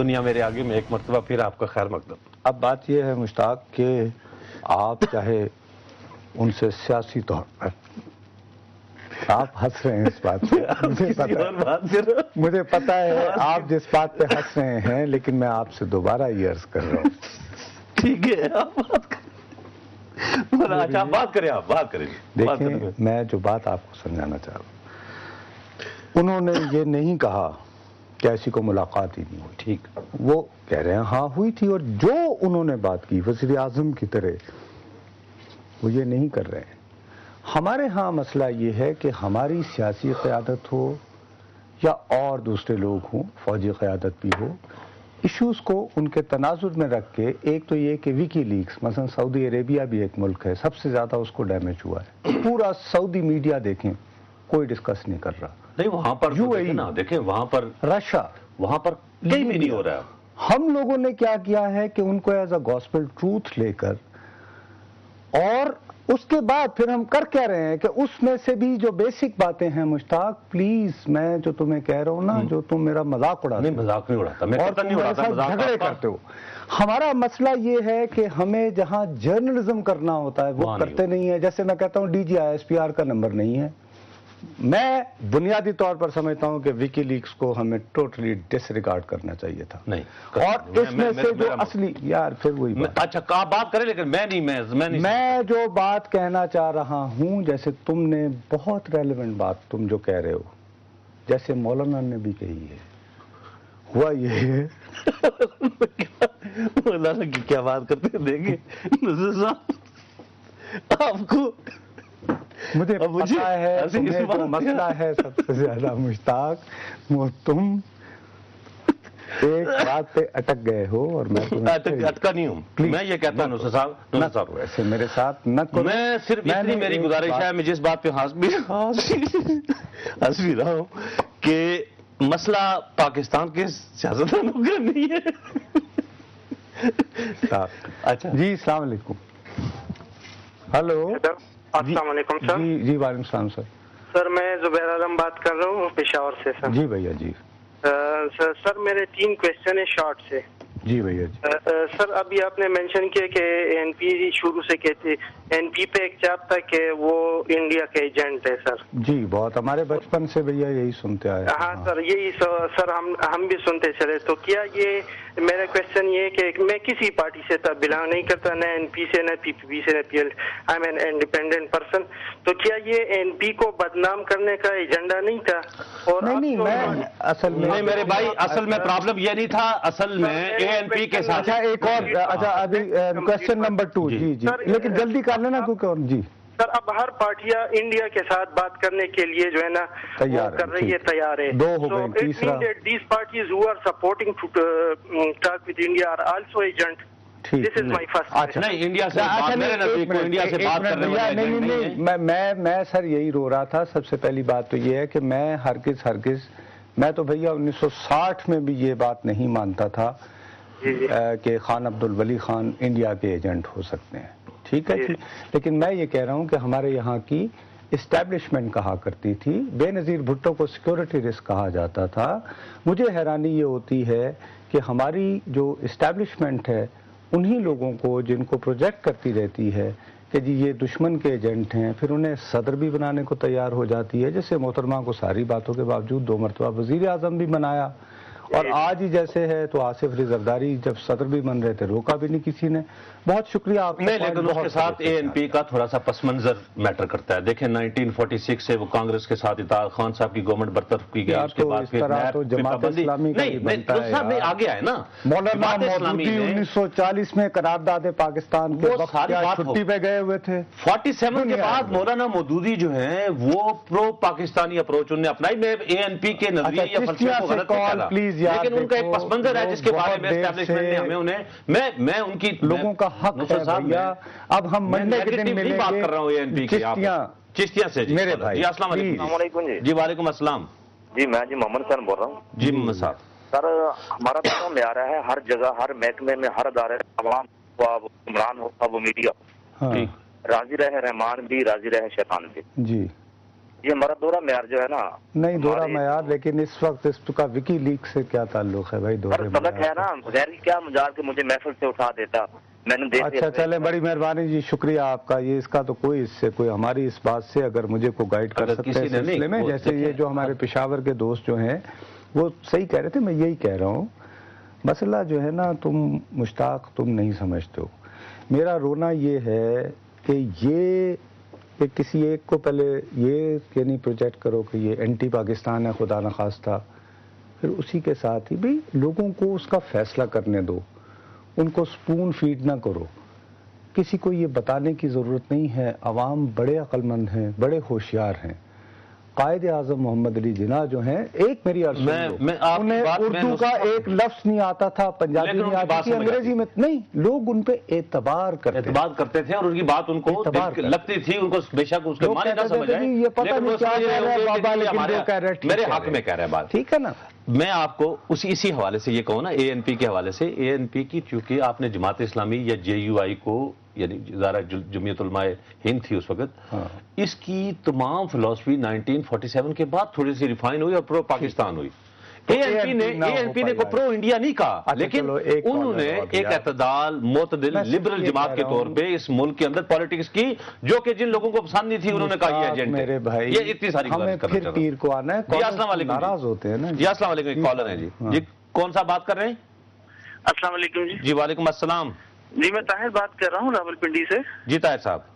دنیا میرے آگے میں، ایک مرتبہ پھر آپ کا خیر مقدم۔ اب بات یہ ہے مشتاق کہ آپ چاہے ان سے سیاسی طور پر، آپ ہنس رہے ہیں اس بات پہ، مجھے پتا ہے آپ جس بات پہ ہنس رہے ہیں، لیکن میں آپ سے دوبارہ یہ عرض کر رہا ہوں۔ ٹھیک ہے، آپ بات کریں۔ اچھا بات کریں، آپ بات کریں۔ دیکھیں، میں جو بات آپ کو سمجھانا چاہ رہا ہوں، انہوں نے یہ نہیں کہا کہ ایسی کو ملاقات ہی نہیں ہوئی، ٹھیک، وہ کہہ رہے ہیں ہاں ہوئی تھی، اور جو انہوں نے بات کی وزیر اعظم کی طرح وہ یہ نہیں کر رہے ہیں۔ ہمارے ہاں مسئلہ یہ ہے کہ ہماری سیاسی قیادت ہو یا اور دوسرے لوگ ہوں، فوجی قیادت بھی ہو، ایشوز کو ان کے تناظر میں رکھ کے، ایک تو یہ کہ ویکی لیکس، مثلا سعودی عربیہ بھی ایک ملک ہے، سب سے زیادہ اس کو ڈیمیج ہوا ہے، پورا سعودی میڈیا دیکھیں کوئی ڈسکس نہیں کر رہا، نہیں وہاں پر دیکھیں وہاں پر رشیا، وہاں پر کہیں بھی نہیں ہو رہا ہے۔ ہم لوگوں نے کیا کیا ہے کہ ان کو ایز اے گاسپل ٹروتھ لے کر، اور اس کے بعد پھر ہم کر کیا رہے ہیں کہ اس میں سے بھی جو بیسک باتیں ہیں، مشتاق پلیز، میں جو تمہیں کہہ رہا ہوں نا، جو تم میرا مذاق اڑاتے نہیں، مذاق نہیں اڑاتا، میں اور قطعاً نہیں میرے اڑاتا ساتھ مذاق، جھگڑے کرتے ہو۔ ہمارا مسئلہ یہ ہے کہ ہمیں جہاں جرنلزم کرنا ہوتا ہے وہ کرتے نہیں ہے۔ جیسے میں کہتا ہوں D G I S P R کا نمبر نہیں ہے۔ میں بنیادی طور پر سمجھتا ہوں کہ ویکی لیکس کو ہمیں ٹوٹلی ڈس ریگارڈ کرنا چاہیے تھا، نہیں، اور اس میں سے جو اصلی، یار پھر وہی بات، اچھا بات کریں، لیکن میں جو بات کہنا چاہ رہا ہوں، جیسے تم نے بہت ریلیونٹ بات تم جو کہہ رہے ہو، جیسے مولانا نے بھی کہی ہے، ہوا یہ ہے مولانا کی کیا بات کرتے ہیں، دیکھیں نذیر صاحب، آپ کو مجھے پتا ہے تمہیں جو مسئلہ ہے سب سے زیادہ مشتاق، وہ تم ایک بات پہ اٹک گئے ہو، اور میں اٹکا نہیں ہوں، میں یہ کہتا ہوں نذیر صاحب ایسے میرے ساتھ نہ کرو۔ میں صرف اتنی میری گزارش ہے، میں جس بات پہ ہنس بھی رہا ہوں کہ مسئلہ پاکستان کے سیاستدانوں کا نہیں ہے۔ اچھا جی، السلام علیکم۔ ہلو، السلام علیکم سر۔ جی وعلیکم السلام سر۔ سر میں زبیر اعظم بات کر رہا ہوں پشاور سے سر۔ جی بھیا جی۔ سر میرے 3 کویسچن ہیں شارٹ سے۔ جی بھیا جی۔ سر ابھی آپ نے مینشن کیا کہ این پی شروع سے کہتے، این پی پہ ایک چاپ تھا کہ وہ انڈیا کے ایجنٹ ہے سر۔ جی بہت، ہمارے بچپن سے بھیا یہی سنتے آئے۔ ہاں سر، یہی سر ہم بھی سنتے چلے۔ تو کیا یہ میرا کویسچن یہ ہے کہ میں کسی پارٹی سے بلانگ نہیں کرتا، نہ این پی سے، نہ پی پی پی سے، نہ P L, I am an independent person. تو کیا یہ این پی کو بدنام کرنے کا ایجنڈا نہیں تھا؟ اور نہیں، میں اصل میں، نہیں میرے بھائی، اصل میں پرابلم یہ نہیں تھا، اصل میں اے این پی کے ساتھ۔ اچھا ایک اور، اچھا ابھی کویسچن نمبر 2۔ جی جی، لیکن جلدی کر لینا کیونکہ جی سر اب ہر پارٹیاں انڈیا کے ساتھ بات کرنے کے لیے جو ہے نا وہ کر رہی ہے، تیار ہے۔ 2 ہو گئے، تیسرا these parties who are supporting to talk with India are also agent. This is my first question. نہیں، انڈیا سے انڈیا سے بات کرنے والے نہیں، میں سر یہی رو رہا تھا۔ سب سے پہلی بات تو یہ ہے کہ میں ہرگز میں تو بھیا 1960 میں بھی یہ بات نہیں مانتا تھا کہ خان عبد الولی خان انڈیا کے ایجنٹ ہو سکتے ہیں، ٹھیک ہے جی، لیکن میں یہ کہہ رہا ہوں کہ ہمارے یہاں کی اسٹیبلشمنٹ کہا کرتی تھی، بے نظیر بھٹو کو سیکورٹی رسک کہا جاتا تھا۔ مجھے حیرانی یہ ہوتی ہے کہ ہماری جو اسٹیبلشمنٹ ہے انہی لوگوں کو، جن کو پروجیکٹ کرتی رہتی ہے کہ جی یہ دشمن کے ایجنٹ ہیں، پھر انہیں صدر بھی بنانے کو تیار ہو جاتی ہے، جیسے محترمہ کو ساری باتوں کے باوجود 2 مرتبہ وزیر اعظم بھی بنایا، اور آج ہی جیسے ہے تو آصف علی زرداری جب صدر بھی بن رہے تھے روکا بھی نہیں کسی نے۔ بہت شکریہ آپ کا۔ نہیں، لیکن اس کے ساتھ اے این پی کا تھوڑا سا پس منظر میٹر کرتا ہے۔ دیکھیں 1946 سے وہ کانگریس کے ساتھ اتحاد، خان صاحب کی گورنمنٹ برطرف کی گئی، اس کے بعد پھر جماعت اسلامی کا بنتا ہے، صاحب آگے آئے نا، مولانا مودودی 1940 میں قرارداد پاکستان کے وقت کیا چھٹی پہ گئے ہوئے تھے۔ 47 کے بعد مولانا مودودی جو ہیں وہ پرو پاکستانی اپروچ انہوں نے اپنائی۔ میں اے این پی کے نظریے یا فلسفے کو غلط نہیں کہہ رہا، لیکن ان کا ایک پس منظر ہے جس کے بارے میں اسٹیبلشمنٹ نے ہمیں انہیں، میں ان کی لوگوں کا حق ہے بھیا۔ اب ہم منڈے کے دن ملیں گے، بات کر رہا ہوں اے این پی کی، چشتیاں سے میرے بھائی۔ جی السلام علیکم۔ جی وعلیکم السلام۔ جی میں محمد حسین بول رہا ہوں۔ جی محمد صاحب۔ سر ہمارا پیغام یہ آ رہا ہے ہر جگہ، ہر محکمے میں، ہر ادارے، عوام ہوا، وہ حکمران ہوا، وہ میڈیا، راضی رہے رحمان بھی، راضی رہے شیطان بھی۔ جی یہ हमारा दोहरा म्यार जो है ना, नहीं दोहरा म्यार, लेकिन इस वक्त इसका विकी लीक से क्या ताल्लुक है भाई? दोहरे तलक है ना, गैर क्या मजाक के मुझे महफिल से उठा देता, मैंने देख अच्छा चले, बड़ी मेहरबानी जी, शुक्रिया आपका। ये इसका तो कोई इससे कोई हमारी इस बात से अगर मुझे को गाइड कर सकते हैं इस सिलसिले में, जैसे ये जो हमारे पेशावर के दोस्त जो हैं वो सही कह रहे थे, मैं यही कह रहा हूँ, मसला जो है ना, तुम मुश्ताक तुम नहीं समझते हो। मेरा रोना ये है कि ये किसी एक को पहले ये नहीं प्रोजेक्ट करो कि ये एंटी पाकिस्तान है खुदा न खास्ता, फिर उसी के साथ ही भाई लोगों को उसका फैसला करने दो, उनको स्पून फीड ना करो। किसी को ये बताने की ज़रूरत नहीं है, अवाम बड़े अक्लमंद हैं, बड़े होशियार हैं। कायद आज़म मोहम्मद अली जिन्ना जो हैं, एक मेरी अर्ज़ उन्हें उर्दू का एक लफ्ज़ नहीं आता था, पंजाबी नहीं आता थी, अंग्रेजी में नहीं, लोग उन पे एतबार करते थे और उनकी बात उनको लगती थी, उनको बेशक उसके माने ना समझ आए, ये पता नहीं क्या कह रहा है बाबा, लेकिन वो कह रहे मेरे हक में कह रहा है बात, ठीक है ना। मैं आपको इसी हवाले से ये कहूँ ना, ANP के हवाले से, ANP की चूंकि आपने जमात इस्लामी या JUI को, यानी जमीयत उलमा हिंद थी उस वक्त, इसकी तमाम फिलॉसफी 1947 के बाद थोड़ी सी रिफाइन हुई और प्रो पाकिस्तान हुई। ANP ने को प्रो इंडिया नहीं कहा, लेकिन उन्होंने एक एतदाल मोतदिल लिबरल जमात के तौर पे इस मुल्क के अंदर पॉलिटिक्स की, जो कि जिन लोगों को पसंद नहीं थी उन्होंने कहा ये एजेंट मेरे भाई, ये इतनी सारी फिर पीर को आना है, अस्सलाम वालेकुम, नाराज होते हैं ना जी। अस्सलाम वालेकुम, कॉलर है जी, कौन सा बात कर रहे हैं? अस्सलाम वालेकुम जी। जी वालेकुम अस्सलाम जी, मैं ताहिर बात कर रहा हूँ रावलपिंडी से। जी ताहिर साहब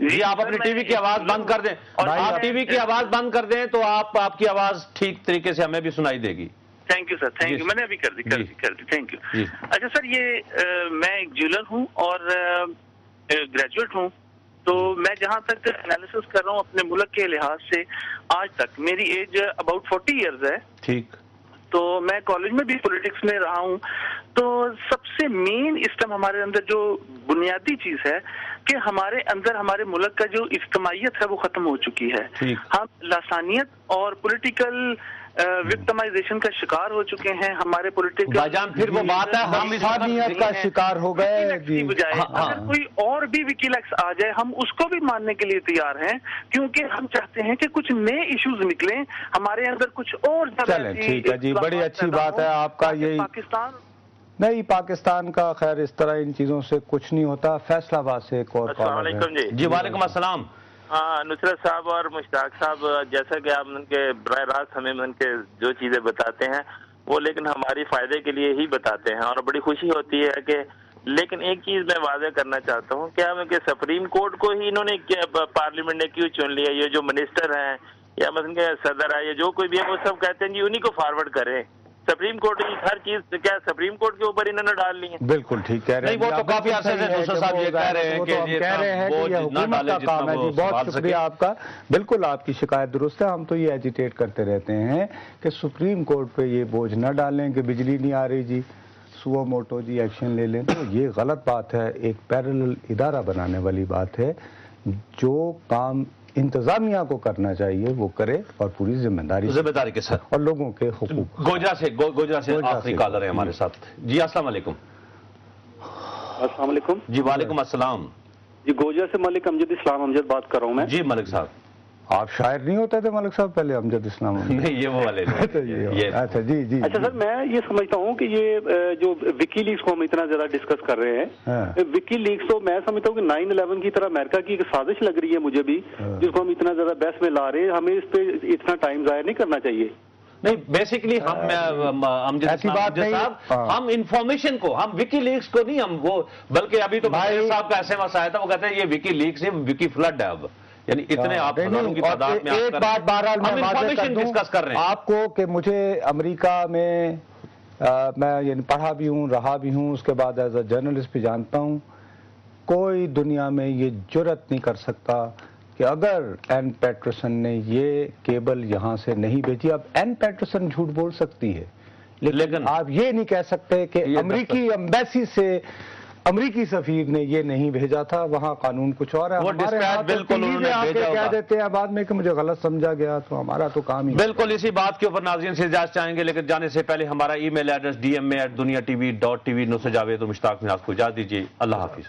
जी, आप अपनी टीवी की आवाज बंद कर दें, और आप टीवी की आवाज बंद कर दें तो आपकी आवाज ठीक तरीके से हमें भी सुनाई देगी। Thank you sir, thank you, मैंने अभी कर दी, थैंक यू। अच्छा सर, ये मैं एक ज्वेलर हूँ और ग्रेजुएट हूँ, तो मैं जहाँ तक एनालिसिस कर रहा हूँ अपने मुल्क के लिहाज से, आज तक मेरी एज अबाउट 40 ईयर्स है, ठीक, तो मैं कॉलेज में भी पॉलिटिक्स में रहा हूँ। तो सबसे मेन इस टाइम हमारे अंदर जो बुनियादी चीज है कि हमारे अंदर हमारे मुल्क का जो इज्तिमाइयत है वो खत्म हो चुकी है। हम लासानियत और पॉलिटिकल विक्टिमाइजेशन का शिकार हो चुके हैं। हमारे पॉलिटिकल भाईजान, फिर वो बात है हम इंसानियत का शिकार हो गए। अगर कोई और भी विकीलीक्स आ जाए हम उसको भी मानने के लिए तैयार हैं, क्योंकि हम चाहते हैं कि कुछ नए इश्यूज निकलें हमारे अंदर, कुछ और ज्यादा। ठीक है जी, बड़ी अच्छी बात है आपका यही। पाकिस्तान नहीं, पाकिस्तान का खैर इस तरह इन चीजों से कुछ नहीं होता। फैसलाबाद से एक और कॉल है जी। वालेकुम अस्सलाम। नुसरत साहब और मुश्ताक साहब, जैसा कि आप उनके बराह रास्त हमें उनके जो चीज़ें बताते हैं वो लेकिन हमारी फ़ायदे के लिए ही बताते हैं और बड़ी खुशी होती है कि, लेकिन एक चीज़ मैं वाज़ेह करना चाहता हूँ, क्या कि सुप्रीम कोर्ट को ही इन्होंने पार्लियामेंट ने क्यों चुन लिया? ये जो मिनिस्टर हैं या मतलब के सदर है या जो कोई भी है वो सब कहते हैं जी उन्हीं को फॉरवर्ड करें। सुप्रीम कोर्ट की हर चीज क्या सुप्रीम कोर्ट के ऊपर इन्होंने डाल ली है? बिल्कुल ठीक कह रहे हैं। नहीं, वो तो काफी अरसे से दूसरे साहब ये कह रहे हैं कि ये हुकूमत का काम है जी। बहुत शुक्रिया आपका, बिल्कुल आपकी शिकायत दुरुस्त है। हम तो ये एजिटेट करते रहते हैं कि सुप्रीम कोर्ट पे ये बोझ न डालें कि बिजली नहीं आ रही जी, सुओ मोटो जी एक्शन ले लें, तो ये गलत बात है। एक पैरेलल इदारा बनाने वाली बात है। जो काम इंतजामिया को करना चाहिए वो करे और पूरी जिम्मेदारी के साथ, और लोगों के हुकूक। गोजरा से आखिरी कॉलर है हमारे साथ जी। अस्सलाम वालेकुम। अस्सलाम वालेकुम जी। वालेकुम अस्सलाम जी। गोजरा से मलिक अमजद इस्लाम अमजद बात कर रहा हूँ मैं जी। मलिक साहब, आप शायर नहीं होते थे मलिक साहब पहले? अमजद इस्लाम नहीं, ये वो वाले तो ये अच्छा जी जी। अच्छा सर, मैं ये समझता हूँ कि ये जो विकी लीक्स को हम इतना ज्यादा डिस्कस कर रहे हैं, विकी लीक्स तो मैं समझता हूँ कि 9/11 की तरह अमेरिका की एक साजिश लग रही है मुझे भी, जिसको हम इतना ज्यादा बहस में ला रहे हैं। हमें इस पे इतना टाइम जाया नहीं करना चाहिए। नहीं, बेसिकली हम इंफॉर्मेशन को, हम विकी लीक्स को नहीं, हम वो, बल्कि अभी तो भाई साहब का SMS आया था, वो कहते हैं ये विकी लीक्स है, विकी फ्लड है अब, यानी इतने आप हजारों की तादाद में एक बात बहरहाल मैं इंफॉर्मेशन डिस्कस कर रहे हैं आपको कि मुझे अमेरिका में मैं यानी पढ़ा भी हूँ, रहा भी हूँ, उसके बाद एज अ जर्नलिस्ट भी जानता हूँ। कोई दुनिया में ये जुर्रत नहीं कर सकता कि अगर एन पैटरसन ने ये केबल यहाँ से नहीं भेजी। अब एन पैटरसन झूठ बोल सकती है, लेकिन आप ये नहीं कह सकते कि अमेरिकी एम्बेसी से अमरीकी सफीर ने ये नहीं भेजा था, वहाँ कानून कुछ और है। वो डिस्पैच बिल्कुल उन्होंने कह देते हैं बाद में कि मुझे गलत समझा गया, तो हमारा तो काम ही बिल्कुल इसी बात के ऊपर नाज़रीन से इजाज़त चाहेंगे, लेकिन जाने से पहले हमारा email address dma@duniatv.tv Nusrat Javed और मुश्ताक नियाज़ को इजाज़त दीजिए। अल्लाह हाफिज़।